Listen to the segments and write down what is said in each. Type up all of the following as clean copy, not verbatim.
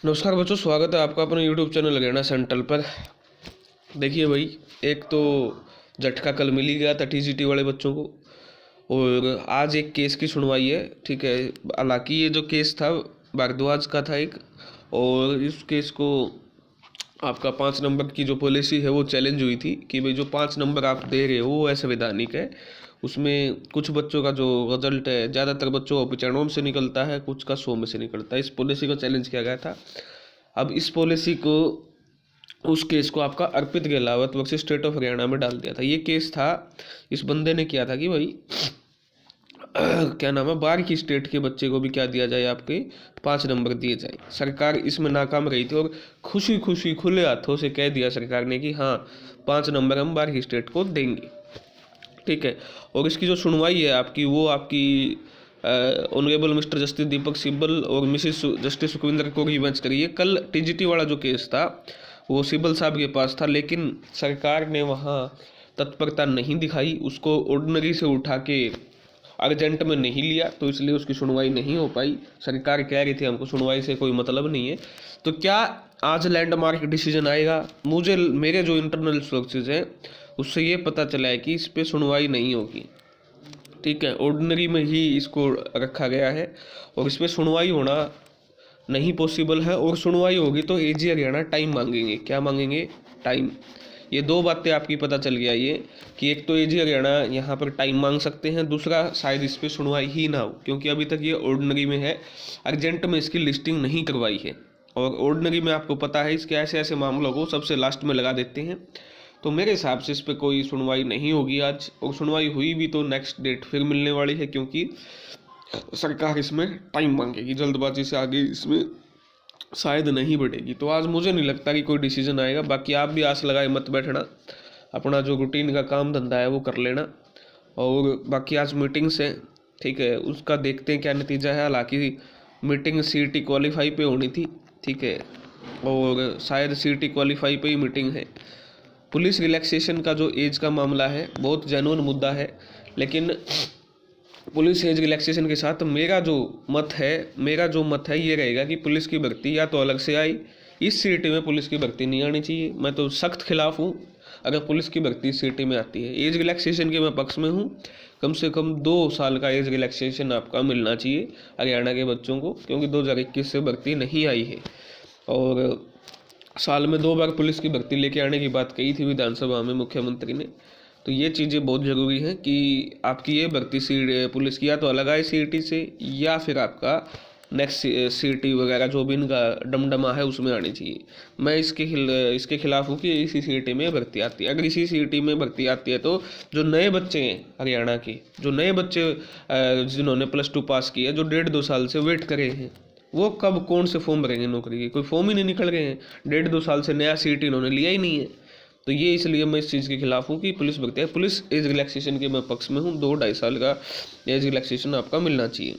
नमस्कार बच्चों, स्वागत है आपका अपने यूट्यूब चैनल लगेना सेंट्रल पर। देखिए भाई, एक तो झटका कल मिल ही गया था टीजीटी वाले बच्चों को, और आज एक केस की सुनवाई है। ठीक है, हालांकि ये जो केस था भारद्वाज का था एक, और इस केस को आपका 5 नंबर की जो पॉलिसी है वो चैलेंज हुई थी कि भाई जो 5 नंबर आप दे रहे हो वो असंवैधानिक है। उसमें कुछ बच्चों का जो रिजल्ट है, ज़्यादातर बच्चों का 95 से निकलता है, कुछ का 100 में से निकलता है। इस पॉलिसी को चैलेंज किया गया था। अब इस पॉलिसी को, उस केस को आपका Arpit Gahlawat versus state of Haryana में डाल दिया था। ये केस था, इस बंदे ने किया था कि भाई क्या नाम है, बाहर की स्टेट के बच्चे को भी क्या दिया जाए, आपके 5 नंबर दिए जाए। सरकार इसमें नाकाम रही थी और खुशी खुशी खुले हाथों से कह दिया सरकार ने कि हाँ, 5 नंबर हम बाहर की स्टेट को देंगे। ठीक है, और इसकी जो सुनवाई है आपकी, वो आपकी ऑनरेबल मिस्टर जस्टिस दीपक सिब्बल और मिसिस जस्टिस सुखविंदर कौर की बेंच करी है। कल टीजीटी वाला जो केस था वो सिब्बल साहब के पास था, लेकिन सरकार ने वहाँ तत्परता नहीं दिखाई, उसको ऑर्डिनरी से उठा के अर्जेंट में नहीं लिया, तो इसलिए उसकी सुनवाई नहीं हो पाई। सरकार कह रही थी हमको सुनवाई से कोई मतलब नहीं है। तो क्या आज लैंडमार्क डिसीजन आएगा? मुझे, मेरे जो इंटरनल सोर्सेज हैं उससे ये पता चला है कि इस पे सुनवाई नहीं होगी। ठीक है, ऑर्डिनरी में ही इसको रखा गया है और इस पे सुनवाई होना नहीं पॉसिबल है। और सुनवाई होगी तो एजी हरियाणा टाइम मांगेंगे। क्या मांगेंगे? टाइम। ये दो बातें आपकी पता चल गया ये, कि एक तो एजी हरियाणा यहाँ पर टाइम मांग सकते हैं, दूसरा शायद इस पे सुनवाई ही ना हो, क्योंकि अभी तक ये ऑर्डिनरी में है, अर्जेंट में इसकी लिस्टिंग नहीं करवाई है। और ऑर्डिनरी में आपको पता है इसके ऐसे ऐसे मामलों को सबसे लास्ट में लगा देते हैं। तो मेरे हिसाब से इस पर कोई सुनवाई नहीं होगी आज, और सुनवाई हुई भी तो नेक्स्ट डेट फिर मिलने वाली है, क्योंकि सरकार इसमें टाइम मांगेगी। जल्दबाजी से आगे इसमें शायद नहीं बढ़ेगी। तो आज मुझे नहीं लगता कि कोई डिसीजन आएगा। बाकी आप भी आस लगाए मत बैठना, अपना जो रूटीन का काम धंधा है वो कर लेना। और बाकी आज मीटिंग्स हैं, ठीक है, उसका देखते हैं क्या नतीजा है। हालांकि मीटिंग सीईटी क्वालिफाई पे होनी थी, ठीक है, और शायद सीईटी क्वालिफाई पे ही मीटिंग है। पुलिस रिलैक्सेशन का जो एज का मामला है बहुत जेन्युइन मुद्दा है, लेकिन पुलिस एज रिलैक्सेशन के साथ मेरा जो मत है ये रहेगा कि पुलिस की भर्ती या तो अलग से आई, इस सीईटी में पुलिस की भर्ती नहीं आनी चाहिए। मैं तो सख्त खिलाफ हूँ अगर पुलिस की भर्ती सीईटी में आती है। एज रिलैक्सेशन के मैं पक्ष में हूँ। कम से कम 2 साल का एज रिलैक्सेशन आपका मिलना चाहिए हरियाणा के बच्चों को, क्योंकि 2021 से भर्ती नहीं आई है। और साल में 2 बार पुलिस की भर्ती लेके आने की बात कही थी विधानसभा में मुख्यमंत्री ने। तो ये चीज़ें बहुत ज़रूरी हैं कि आपकी ये भर्ती पुलिस की या तो अलग आए सीईटी से, या फिर आपका नेक्स्ट सीईटी वगैरह जो भी इनका डमडमा है उसमें आनी चाहिए। मैं इसके खिलाफ हूँ कि इसी सीईटी में भर्ती आती है। अगर इसी सीईटी में भर्ती आती है तो जो नए बच्चे हैं हरियाणा के, जो नए बच्चे जिन्होंने +2 पास किया, जो 1.5-2 साल से वेट करे हैं, वो कब कौन से फॉर्म भरेंगे नौकरी के? कोई फॉर्म ही नहीं निकल रहे हैं। 1.5-2 साल से नया सीईटी इन्होंने लिया ही नहीं है। तो ये इसलिए मैं इस चीज़ के खिलाफ हूँ कि पुलिस भर्ती है। पुलिस एज रिलैक्सेशन के मैं पक्ष में हूँ। 2-2.5 साल का एज रिलैक्सेशन आपका मिलना चाहिए।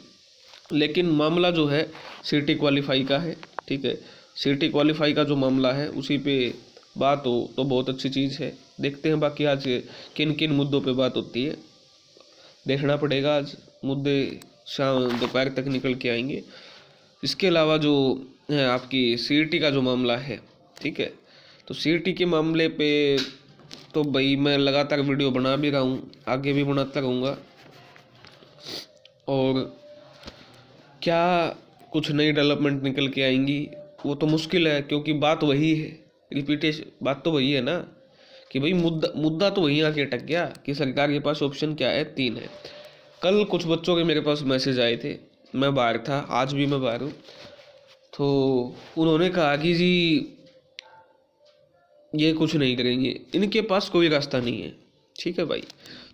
लेकिन मामला जो है सीईटी क्वालिफाई का है, ठीक है, सीईटी क्वालिफाई का जो मामला है उसी पे बात हो तो बहुत अच्छी चीज़ है। देखते हैं बाकी आज किन किन मुद्दों पे बात होती है, देखना पड़ेगा। आज मुद्दे शाम दोपहर तक निकल के आएंगे। इसके अलावा जो है आपकी सीईटी का जो मामला है, ठीक है, तो सीईटी के मामले पे तो भाई मैं लगातार वीडियो बना भी रहा हूँ, आगे भी बनाता रहूँगा। और क्या कुछ नई डेवलपमेंट निकल के आएंगी वो तो मुश्किल है, क्योंकि बात वही है, रिपीटेशन बात तो वही है ना, कि भाई मुद्दा तो वहीं आके अटक गया कि सरकार के पास ऑप्शन क्या है, 3 है। कल कुछ बच्चों के मेरे पास मैसेज आए थे, मैं बाहर था, आज भी मैं बाहर हूँ, तो उन्होंने कहा कि जी ये कुछ नहीं करेंगे, इनके पास कोई रास्ता नहीं है। ठीक है भाई,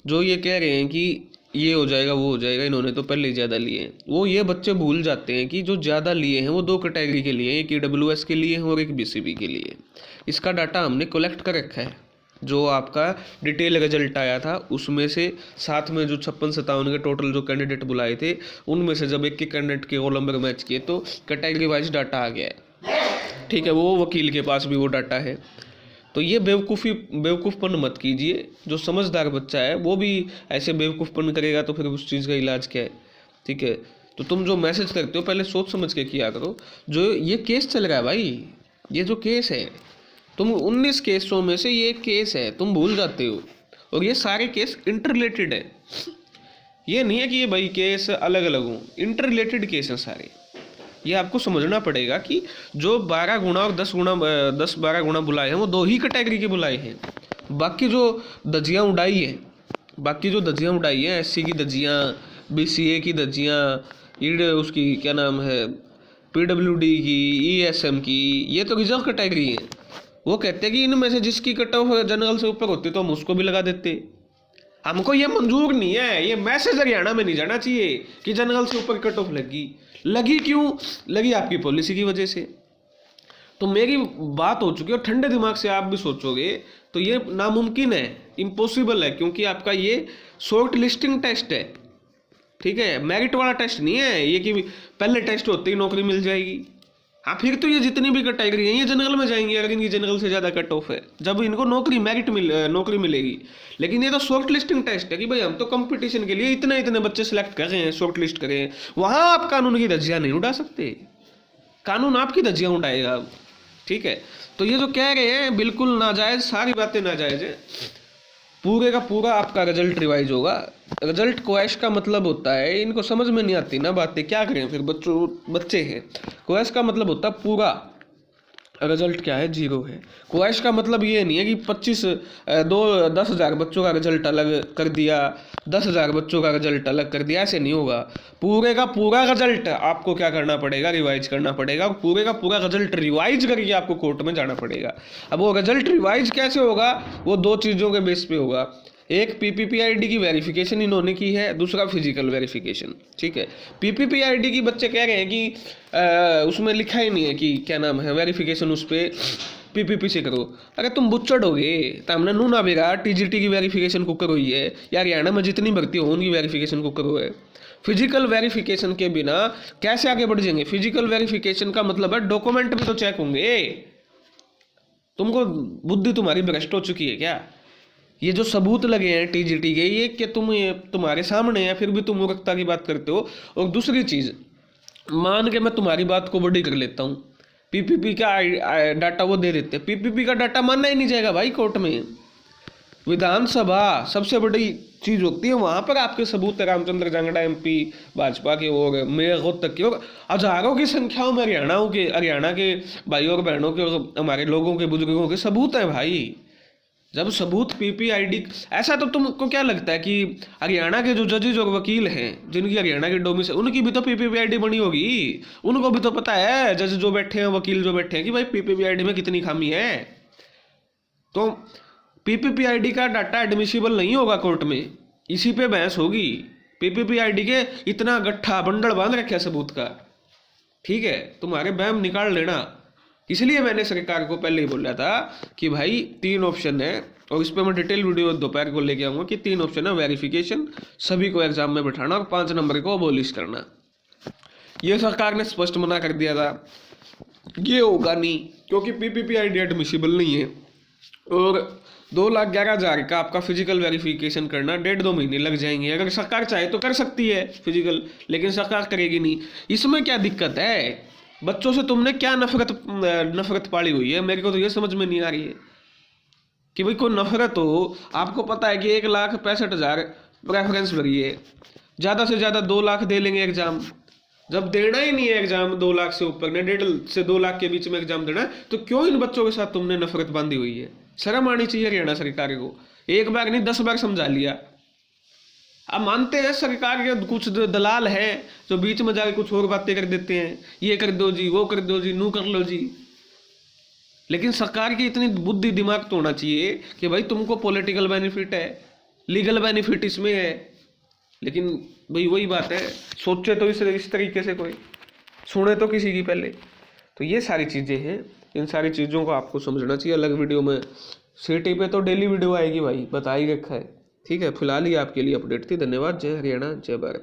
जो ये कह रहे हैं कि ये हो जाएगा वो हो जाएगा, इन्होंने तो पहले ही ज़्यादा लिए हैं। वो ये बच्चे भूल जाते हैं कि जो ज़्यादा लिए हैं वो 2 कैटेगरी के लिए, एक EWS के लिए है और एक BCB के लिए। इसका डाटा हमने कलेक्ट कर रखा है। जो आपका डिटेल रिजल्ट आया था उसमें से साथ में जो 56-57 के टोटल जो कैंडिडेट बुलाए थे, उनमें से जब एक कैंडिडेट के रोल नंबर मैच किए तो कैटेगरी वाइज डाटा आ गया है। ठीक है, वो वकील के पास भी वो डाटा है। तो ये बेवकूफ़पन मत कीजिए। जो समझदार बच्चा है वो भी ऐसे बेवकूफ़पन करेगा तो फिर उस चीज़ का इलाज क्या है? ठीक है, तो तुम जो मैसेज करते हो पहले सोच समझ के किया करो। जो ये केस चल रहा है भाई, ये जो केस है, तुम 19 केसों में से ये एक केस है, तुम भूल जाते हो। और ये सारे केस इंटर रिलेटेड है, ये नहीं है कि ये भाई केस अलग अलग हों, इंटर रिलेटेड केस हैं सारे। ये आपको समझना पड़ेगा कि जो 12 गुना और 10-12 गुना बुलाए हैं वो दो ही कैटेगरी के बुलाए हैं। बाकी जो धज्जियाँ उड़ाई हैं, SC की धज्जियाँ, BCA की धज्जियाँ, उसकी क्या नाम है, PWD की, ESM की, ये तो रिजर्व कैटेगरी है। वो कहते हैं कि इनमें से जिसकी कट ऑफ जनरल से ऊपर होती तो हम उसको भी लगा देते। हमको ये मंजूर नहीं है, ये मैसेज हरियाणा में नहीं जाना चाहिए कि जनरल से ऊपर कट ऑफ लगी क्यों लगी? आपकी पॉलिसी की वजह से। तो मेरी बात हो चुकी है, और ठंडे दिमाग से आप भी सोचोगे तो ये नामुमकिन है, इम्पॉसिबल है, क्योंकि आपका ये शॉर्ट लिस्टिंग टेस्ट है, ठीक है, मेरिट वाला टेस्ट नहीं है ये कि पहले टेस्ट होते ही नौकरी मिल जाएगी। हाँ, फिर तो ये जितनी भी कैटेगरी है ये जनरल में जाएंगी अगर इनकी जनरल से ज़्यादा कट ऑफ है, जब इनको नौकरी मिलेगी। लेकिन ये तो शॉर्ट लिस्टिंग टेस्ट है कि भाई हम तो कंपटीशन के लिए इतने बच्चे सेलेक्ट कर रहे हैं, शॉर्ट लिस्ट कर रहे हैं, वहाँ आप कानून की धज्जियाँ नहीं उड़ा सकते, कानून आपकी धज्जियाँ उड़ाएगा, ठीक है। तो ये जो कह रहे हैं बिल्कुल नाजायज़, सारी बातें नाजायज़ है। पूरे का पूरा आपका रिजल्ट रिवाइज होगा। रिजल्ट क्वेश का मतलब होता है, इनको समझ में नहीं आती ना बातें, क्या करें फिर, बच्चे हैं। क्वेश का मतलब होता है पूरा, रिजल्ट क्या है, 0 है। क्वेश का मतलब ये नहीं है कि 10,000 बच्चों का रिजल्ट अलग कर दिया, 10,000 बच्चों का रिजल्ट अलग कर दिया, ऐसे नहीं होगा। पूरे का पूरा रिजल्ट आपको क्या करना पड़ेगा, रिवाइज करना पड़ेगा। पूरे का पूरा रिजल्ट रिवाइज करके आपको कोर्ट में जाना पड़ेगा। अब वो रिजल्ट रिवाइज कैसे होगा, वो 2 चीज़ों के बेस पे होगा। एक PPPID की वेरिफिकेशन इन्होंने की है, दूसरा फिजिकल वेरिफिकेशन, ठीक है। PPPID की बच्चे कह रहे हैं कि उसमें लिखा ही नहीं है कि क्या नाम है, वेरिफिकेशन उस पर PPP से करो। अरे तुम बुच्चड़ होगे, तो हमने नू ना बेगा TGT की वेरिफिकेशन को करो ही है, या हरियाणा में जितनी भर्ती हो उनकी वेरिफिकेशन को करो है। फिजिकल वेरिफिकेशन के बिना कैसे आगे बढ़ जाएंगे? फिजिकल वेरिफिकेशन का मतलब है डॉक्यूमेंट भी तो चेक होंगे। तुमको बुद्धि तुम्हारी भ्रष्ट हो चुकी है क्या? ये जो सबूत लगे हैं TGT के, ये कि तुम्हारे सामने है, फिर भी तुम मूर्खता की बात करते हो। और दूसरी चीज़, मान के मैं तुम्हारी बात को बड़ी कर लेता हूँ, PPP का डाटा वो दे देते हैं, PPP का डाटा मानना ही नहीं जाएगा भाई कोर्ट में। विधानसभा सबसे बड़ी चीज़ होती है, वहाँ पर आपके सबूत है। रामचंद्र जांगड़ा MP भाजपा के और मेयर खुद तक के और हजारों की संख्याओं में हरियाणा के भाइयों और बहनों के और हमारे लोगों के बुजुर्गों के सबूत हैं भाई। जब सबूत PPID, ऐसा तो तुमको क्या लगता है कि हरियाणा के जो जजेज और वकील हैं जिनकी हरियाणा के डोमिसाइल, उनकी भी तो PPPID बनी होगी, उनको भी तो पता है, जज जो बैठे हैं, वकील जो बैठे हैं, कि भाई PPPID में कितनी खामी है। तो PPPID का डाटा एडमिसिबल नहीं होगा कोर्ट में, इसी पे बहस होगी। PPPID के इतना गट्ठा बंडल बांध रखे सबूत का, ठीक है, तुम्हारे बहम निकाल लेना। इसलिए मैंने सरकार को पहले ही बोला था कि भाई 3 ऑप्शन है, और इस पर मैं डिटेल वीडियो दोपहर को लेके आऊँगा कि 3 ऑप्शन है। वेरिफिकेशन, सभी को एग्जाम में बैठाना, और 5 नंबर को अबॉलिश करना। ये सरकार ने स्पष्ट मना कर दिया था, ये होगा नहीं, क्योंकि PPPID एडमिसिबल नहीं है। और 2,11,000 का आपका फिजिकल वेरिफिकेशन करना 1.5-2 महीने लग जाएंगे। अगर सरकार चाहे तो कर सकती है फिजिकल, लेकिन सरकार करेगी नहीं। इसमें क्या दिक्कत है? बच्चों से तुमने क्या नफरत पाली हुई है? मेरे को तो ये समझ में नहीं आ रही है कि भाई कोई नफरत हो। आपको पता है कि 1,65,000 प्रेफरेंस भरी है, ज़्यादा से ज़्यादा 2 लाख दे लेंगे एग्जाम। जब देना ही नहीं है एग्जाम 2 लाख से ऊपर ने, 1.5 से 2 लाख के बीच में एग्जाम देना है, तो क्यों इन बच्चों के साथ तुमने नफरत बांधी हुई है? शर्म आनी चाहिए हरियाणा सरकार को। एक बार नहीं 10 बार समझा लिया। अब मानते हैं सरकार के कुछ दलाल हैं जो बीच में जाके कुछ और बातें कर देते हैं, ये कर दो जी, वो कर दो जी, नू कर लो जी। लेकिन सरकार की इतनी बुद्धि दिमाग तो होना चाहिए कि भाई तुमको पॉलिटिकल बेनिफिट है, लीगल बेनिफिट इसमें है, लेकिन भाई वही बात है, सोचे तो इस तरीके से कोई, सुने तो किसी की पहले। तो ये सारी चीज़ें हैं, इन सारी चीज़ों को आपको समझना चाहिए। अलग वीडियो में सिटी पे तो डेली वीडियो आएगी भाई, बता ही रखा है, ठीक है। फिलहाल ये आपके लिए अपडेट थी। धन्यवाद। जय हरियाणा, जय भारत।